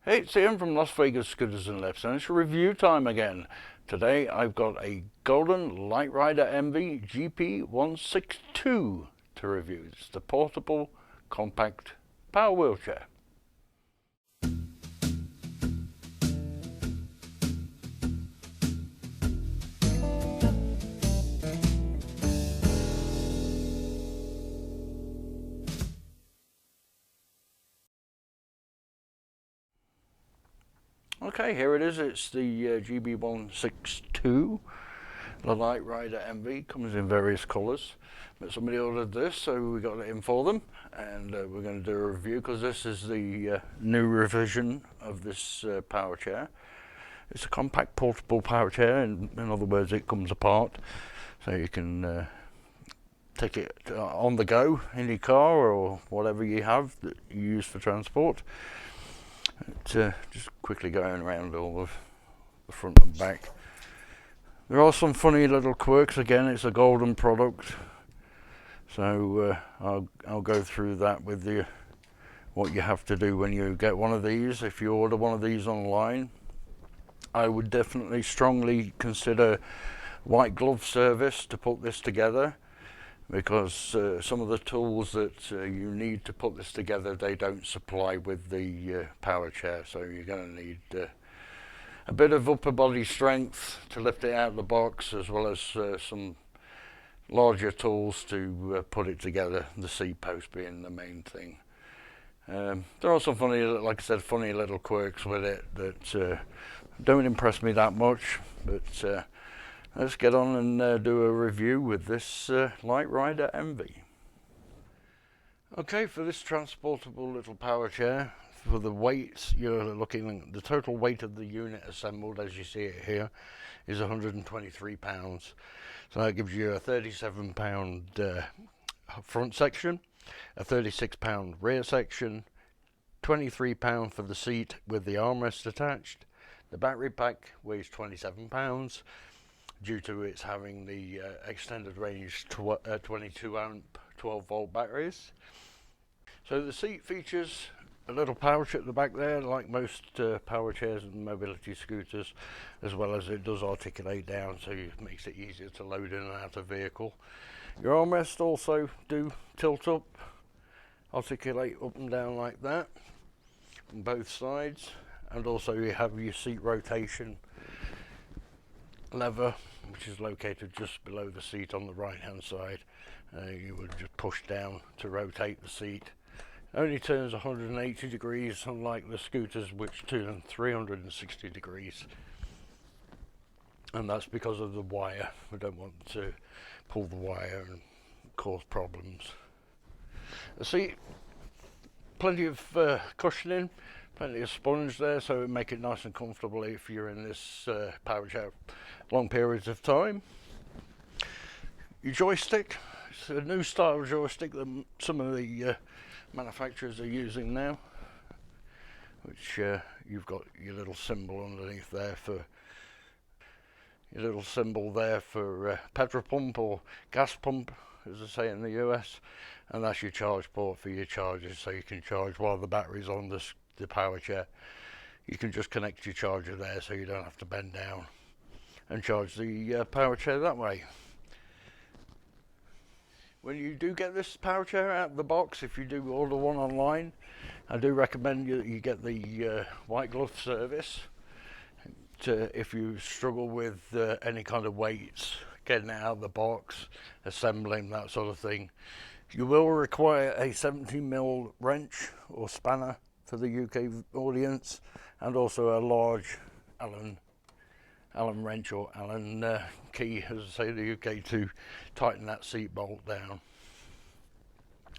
Hey, it's Ian from Las Vegas Scooters and Lifts, and it's review time again. Today I've got a golden LightRider MV GP162 to review. It's the portable, compact power wheelchair. Okay, here it is. It's the GB162. The LightRider MV comes in various colours, but somebody ordered this, so we got it in for them, and we're going to do a review because this is the new revision of this power chair. It's a compact portable power chair, in other words, it comes apart, so you can take it on the go in your car or whatever you have that you use for transport. Just quickly going around all of the front and back. There are some funny little quirks. Again, it's a golden product, so I'll go through that with you. What you have to do when you get one of these, if you order one of these online, I would definitely strongly consider white glove service to put this together, because some of the tools that you need to put this together, they don't supply with the power chair, so you're going to need a bit of upper body strength to lift it out of the box, as well as some larger tools to put it together, the seat post being the main thing. There are some funny, like I said, funny little quirks with it that don't impress me that much, but let's get on and do a review with this LightRider MV. Okay, for this transportable little power chair, for the weight, you're looking at the total weight of the unit assembled, as you see it here, is 123 pounds. So that gives you a 37 pound front section, a 36 pound rear section, 23 pound for the seat with the armrest attached. The battery pack weighs 27 pounds. Due to its having the extended range 22 amp 12 volt batteries. So the seat features a little pouch at the back there, like most power chairs and mobility scooters, as well as it does articulate down, so it makes it easier to load in and out of vehicle. Your armrests also do tilt up, articulate up and down like that on both sides, and also you have your seat rotation lever, which is located just below the seat on the right hand side. You would just push down to rotate the seat. It only turns 180 degrees, unlike the scooters which turn 360 degrees, and that's because of the wire. We don't want to pull the wire and cause problems. The seat, plenty of cushioning, plenty of sponge there, so it'll make it nice and comfortable if you're in this power chair long periods of time. Your joystick, it's a new style joystick that some of the manufacturers are using now, which you've got your little symbol underneath there for petrol pump or gas pump, as I say in the US, and that's your charge port for your chargers, so you can charge while the battery's on the power chair. You can just connect your charger there, so you don't have to bend down and charge the power chair that way. When you do get this power chair out of the box, if you do order one online, I do recommend you get the white glove service. If you struggle with any kind of weights, getting it out of the box, assembling, that sort of thing, you will require a 17mm wrench or spanner for the UK audience, and also a large Allen wrench or Allen key, as I say, the UK, to tighten that seat bolt down.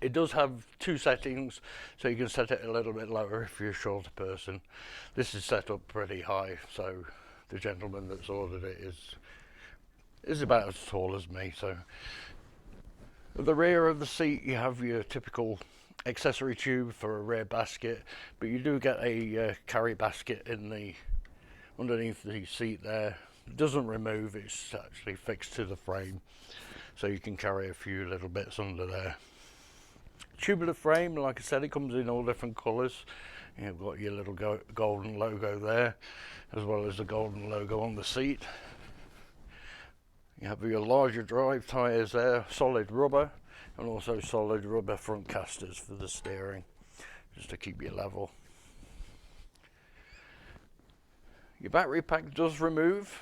It does have two settings, so you can set it a little bit lower if you're a shorter person. This is set up pretty high, so the gentleman that's ordered it is about as tall as me. So at the rear of the seat, you have your typical accessory tube for a rear basket, but you do get a carry basket underneath the seat there. It doesn't remove, it's actually fixed to the frame, so you can carry a few little bits under there. Tubular frame, like I said, it comes in all different colours. You've got your little golden logo there, as well as the golden logo on the seat. You have your larger drive tyres there, solid rubber, and also solid rubber front casters for the steering, just to keep you level. Your battery pack does remove.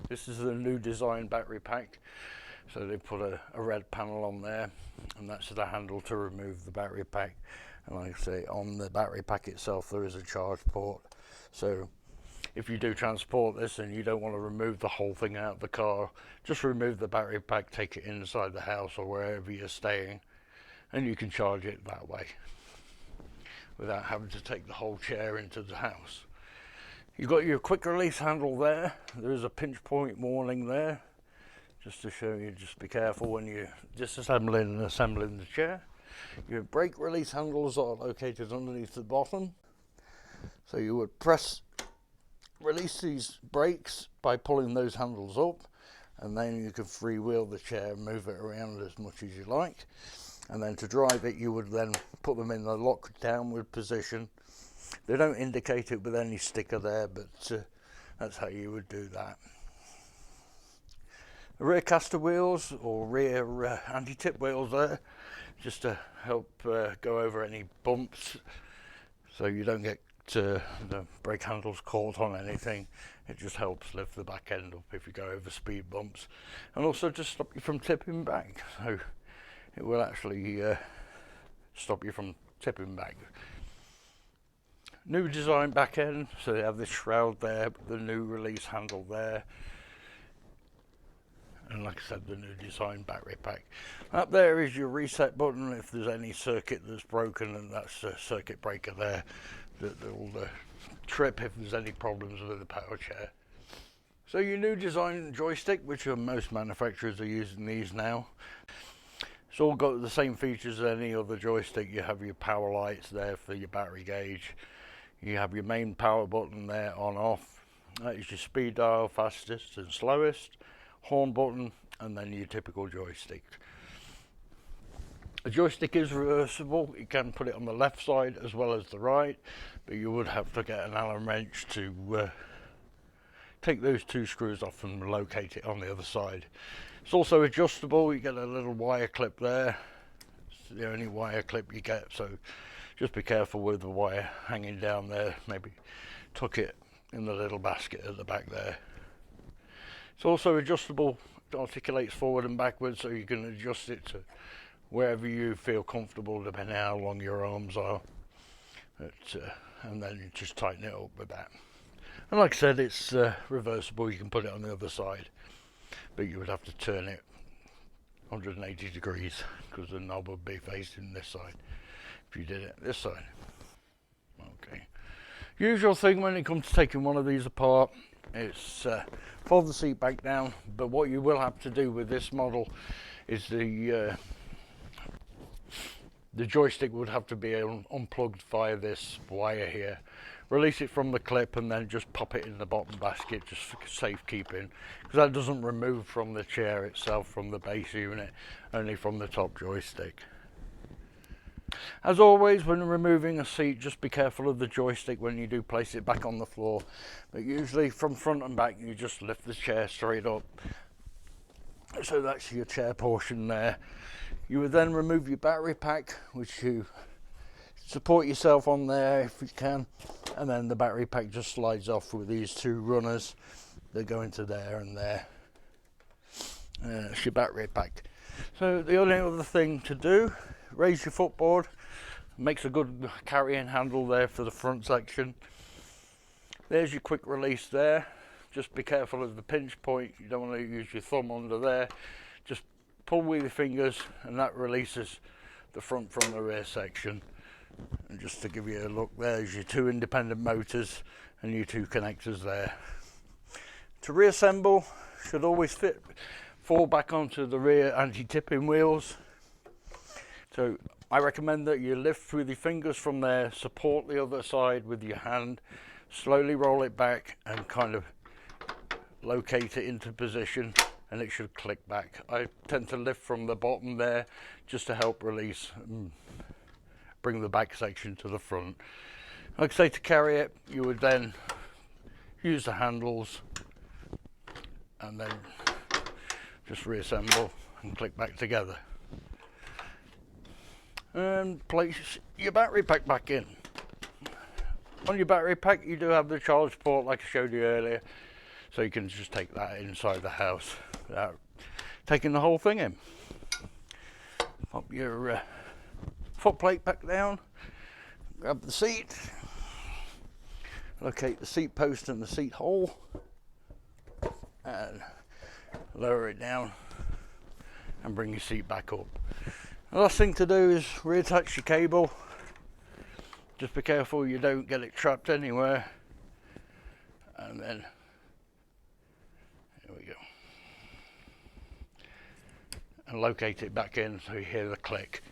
This is the new design battery pack. So they put a red panel on there, and that's the handle to remove the battery pack. And like I say, on the battery pack itself there is a charge port. So if you do transport this and you don't want to remove the whole thing out of the car, just remove the battery pack, take it inside the house or wherever you're staying, and you can charge it that way without having to take the whole chair into the house. You've got your quick release handle there. There is a pinch point warning there, just to show you, just be careful when you're disassembling and assembling the chair. Your brake release handles are located underneath the bottom. So you would release these brakes by pulling those handles up, and then you can freewheel the chair and move it around as much as you like. And then to drive it, you would then put them in the lock downward position. They don't indicate it with any sticker there, but that's how you would do that. The rear caster wheels or rear anti-tip wheels there, just to help go over any bumps, so you don't get the brake handles caught on anything. It just helps lift the back end up if you go over speed bumps, and also just stop you from tipping back. So it will actually stop you from tipping back. New design back end, so they have this shroud there, the new release handle there, and like I said, the new design battery pack. Up there is your reset button if there's any circuit that's broken, and that's a circuit breaker there that will trip if there's any problems with the power chair. So your new design joystick, which most manufacturers are using these now, it's all got the same features as any other joystick. You have your power lights there for your battery gauge. You have your main power button there on off. That is your speed dial, fastest and slowest, horn button, and then your typical joystick. The joystick is reversible. You can put it on the left side as well as the right, but you would have to get an Allen wrench to take those two screws off and locate it on the other side. It's also adjustable. You get a little wire clip there. It's the only wire clip you get, so just be careful with the wire hanging down there. Maybe tuck it in the little basket at the back there. It's also adjustable. It articulates forward and backwards, so you can adjust it to wherever you feel comfortable, depending on how long your arms are. And then you just tighten it up with that. And like I said, it's reversible. You can put it on the other side, but you would have to turn it 180 degrees because the knob would be facing this side if you did it this side. Okay. Usual thing when it comes to taking one of these apart, it's fold the seat back down, but what you will have to do with this model is the joystick would have to be unplugged via this wire here. Release it from the clip and then just pop it in the bottom basket, just for safekeeping, because that doesn't remove from the chair itself, from the base unit, only from the top joystick. As always, when removing a seat, just be careful of the joystick when you do place it back on the floor. But usually from front and back, you just lift the chair straight up. So that's your chair portion there. You would then remove your battery pack, which you support yourself on there if you can, and then the battery pack just slides off with these two runners. They go into there and there. It's your battery pack. So the only other thing to do, raise your footboard. Makes a good carrying handle there for the front section. There's your quick release there. Just be careful of the pinch point. You don't want to use your thumb under there. Just pull with your fingers and that releases the front from the rear section. And just to give you a look, there's your two independent motors and your two connectors there. To reassemble, should always fall back onto the rear anti-tipping wheels. So I recommend that you lift with your fingers from there, support the other side with your hand, slowly roll it back and kind of locate it into position, and it should click back. I tend to lift from the bottom there just to help release and bring the back section to the front. Like I say, to carry it, you would then use the handles and then just reassemble and click back together. And place your battery pack back in. On your battery pack, you do have the charge port like I showed you earlier, so you can just take that inside the house without taking the whole thing in. Pop your foot plate back down, grab the seat, locate the seat post and the seat hole, and lower it down and bring your seat back up. The last thing to do is reattach your cable. Just be careful you don't get it trapped anywhere. And then, there we go. And locate it back in so you hear the click.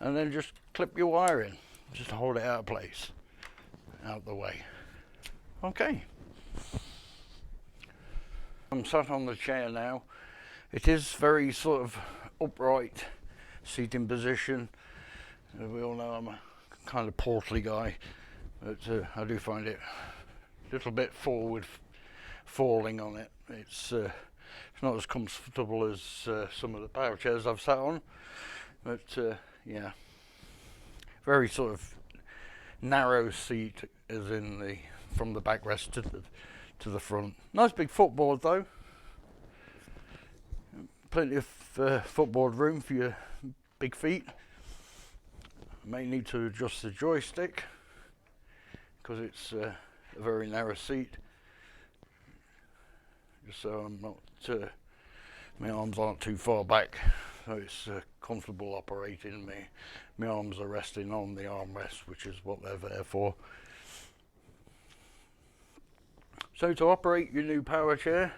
And then just clip your wire in, just to hold it out of place, out the way. Okay. I'm sat on the chair now. It is very sort of upright seating position. We all know I'm a kind of portly guy, but I do find it a little bit forward falling on it. It's not as comfortable as some of the power chairs I've sat on, but yeah, very sort of narrow seat, as in the from the backrest to the front. Nice big footboard though. Plenty of footboard room for your big feet. May need to adjust the joystick because it's a very narrow seat, just so I'm not my arms aren't too far back, so it's comfortable operating. My arms are resting on the armrest, which is what they're there for. So to operate your new power chair,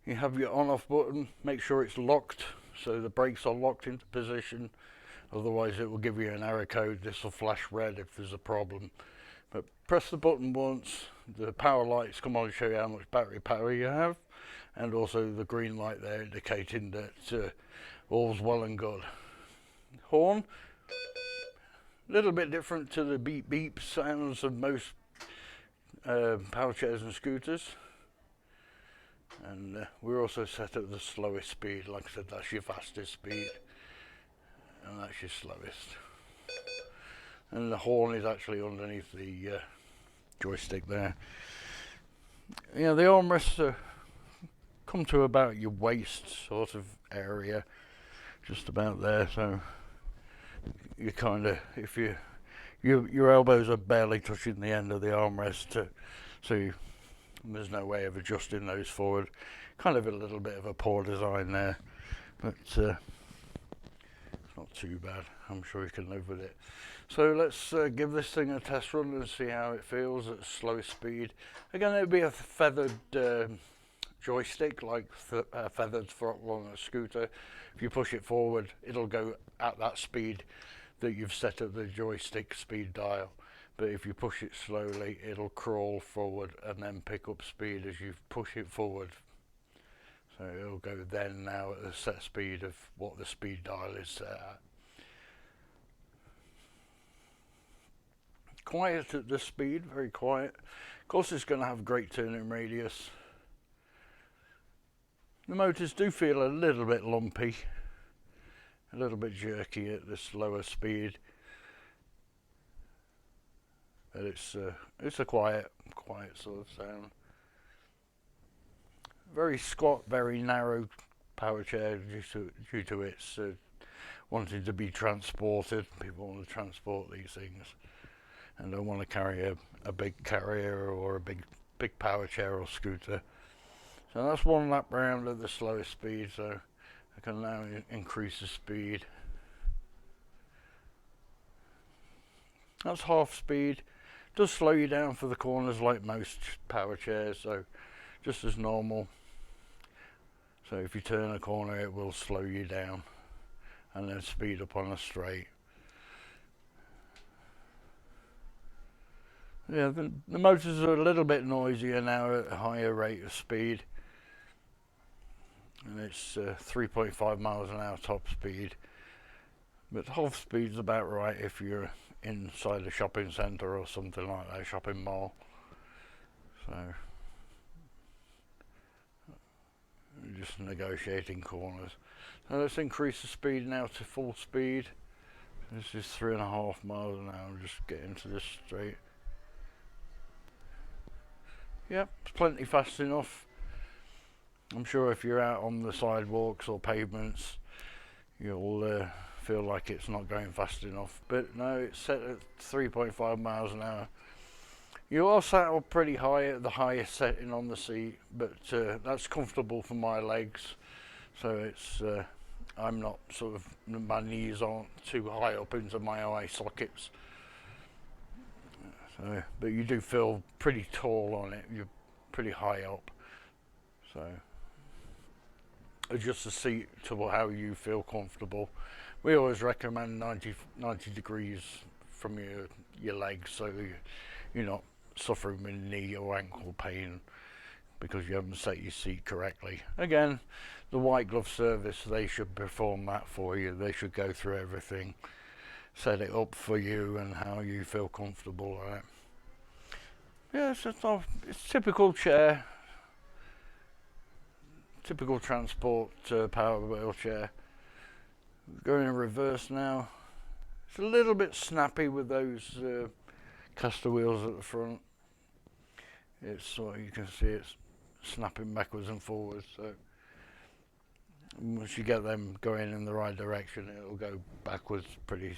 you have your on-off button. Make sure it's locked, so the brakes are locked into position. Otherwise it will give you an error code. This will flash red if there's a problem. But press the button once, the power lights come on to show you how much battery power you have, and also the green light there indicating that all's well and good. Horn, a little bit different to the beep beep sounds of most power chairs and scooters. And we're also set at the slowest speed. Like I said, that's your fastest speed, and that's your slowest. And the horn is actually underneath the joystick there. Yeah, the armrests come to about your waist sort of area, just about there. So you kind of, if your elbows are barely touching the end of the armrest, there's no way of adjusting those forward. Kind of a little bit of a poor design there, but it's not too bad. I'm sure you can live with it. So let's give this thing a test run and see how it feels at slow speed. Again, it would be a feathered joystick, like a feathered throttle on a scooter. If you push it forward, it'll go at that speed that you've set at the joystick speed dial. But if you push it slowly, it'll crawl forward and then pick up speed as you push it forward. So it'll go then now at the set speed of what the speed dial is set at. Quiet at this speed, very quiet. Of course it's going to have great turning radius. The motors do feel a little bit lumpy, a little bit jerky at this lower speed. But it's a quiet sort of sound. Very squat, very narrow power chair due to its wanting to be transported. People want to transport these things and don't want to carry a big carrier or a big power chair or scooter. So that's one lap round at the slowest speed. So I can now increase the speed. That's half speed. Does slow you down for the corners like most power chairs, so just as normal. So if you turn a corner, it will slow you down and then speed up on a straight. Yeah, the motors are a little bit noisier now at a higher rate of speed, and it's 3.5 miles an hour top speed, but half speed's about right if you're inside a shopping centre or something like that, shopping mall. So just negotiating corners. Now let's increase the speed now to full speed. This is 3.5 miles an hour. Just get into this straight. Yep, it's plenty fast enough. I'm sure if you're out on the sidewalks or pavements, you'll feel like it's not going fast enough. But no, it's set at 3.5 miles an hour. You are sat up pretty high at the highest setting on the seat, but that's comfortable for my legs. So it's I'm not sort of, my knees aren't too high up into my eye sockets. So, but you do feel pretty tall on it. You're pretty high up. So adjust the seat to how you feel comfortable. We always recommend 90 degrees from your legs, so you're not suffering with knee or ankle pain because you haven't set your seat correctly. Again, the white glove service, they should perform that for you. They should go through everything, set it up for you and how you feel comfortable on it. Yes, it's typical chair, typical transport power wheelchair. Going in reverse now. It's a little bit snappy with those caster wheels at the front. It's sort of, you can see it's snapping backwards and forwards. So once you get them going in the right direction, it'll go backwards pretty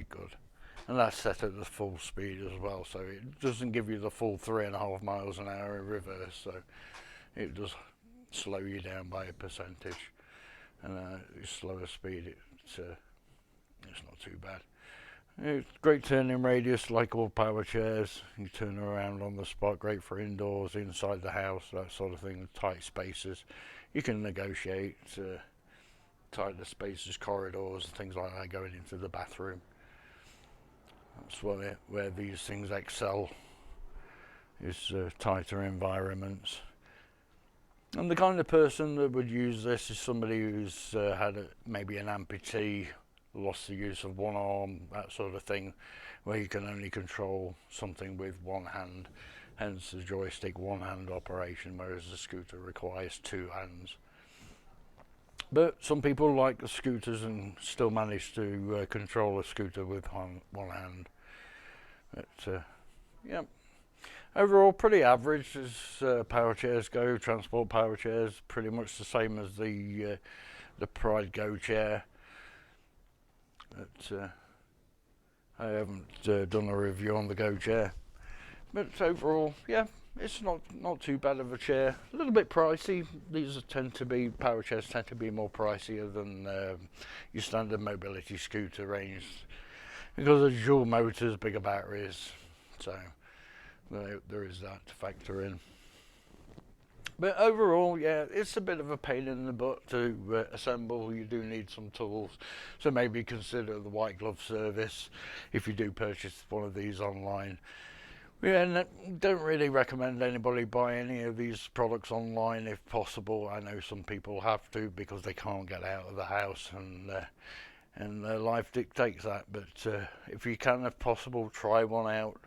good. And that's set at the full speed as well, so it doesn't give you the full 3.5 miles an hour in reverse. So it does slow you down by a percentage. And slower speed, it's not too bad. It's great turning radius, like all power chairs. You turn around on the spot, great for indoors, inside the house, that sort of thing, tight spaces. You can negotiate tighter spaces, corridors, things like that going into the bathroom. That's where these things excel, is tighter environments. And the kind of person that would use this is somebody who's had maybe an amputee, lost the use of one arm, that sort of thing, where you can only control something with one hand, hence the joystick one-hand operation, whereas the scooter requires two hands. But some people like the scooters and still manage to control a scooter with one hand. But yeah, overall pretty average as power chairs go. Transport power chairs, pretty much the same as the Pride Go chair. But I haven't done a review on the Go chair. But overall, yeah, it's not too bad of a chair. A little bit pricey. These power chairs tend to be more pricier than your standard mobility scooter range, because of dual motors, bigger batteries. So there is that to factor in. But overall, yeah, it's a bit of a pain in the butt to assemble. You do need some tools, so maybe consider the white glove service if you do purchase one of these online. Yeah, don't really recommend anybody buy any of these products online if possible. I know some people have to because they can't get out of the house and life dictates that. But if you can, if possible, try one out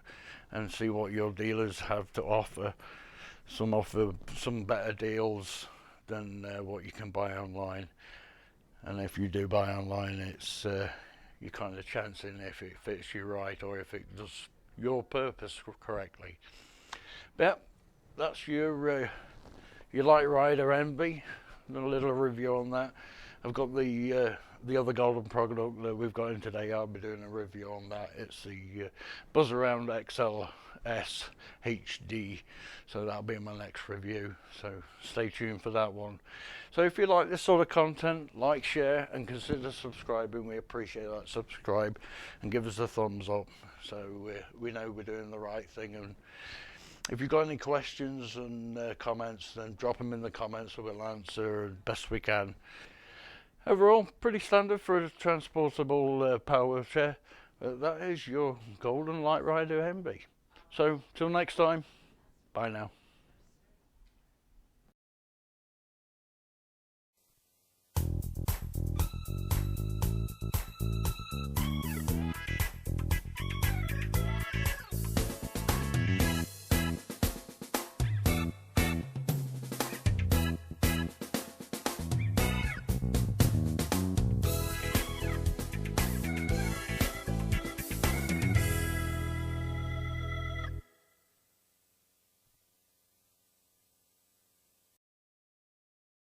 and see what your dealers have to offer. Some offer some better deals than what you can buy online. And if you do buy online, it's you're kind of chancing if it fits you right or if it does your purpose correctly. But that's your LightRider MV. A little review on that. I've got the other golden product that we've got in today. I'll be doing a review on that. It's the Buzz Around XLS HD. So that'll be my next review. So stay tuned for that one. So if you like this sort of content, like, share, and consider subscribing. We appreciate that. Subscribe and give us a thumbs up, so we know we're doing the right thing. And if you've got any questions and comments, then drop them in the comments and we'll answer best we can. Overall, pretty standard for a transportable power chair. That is your golden LightRider MV. So till next time, bye now.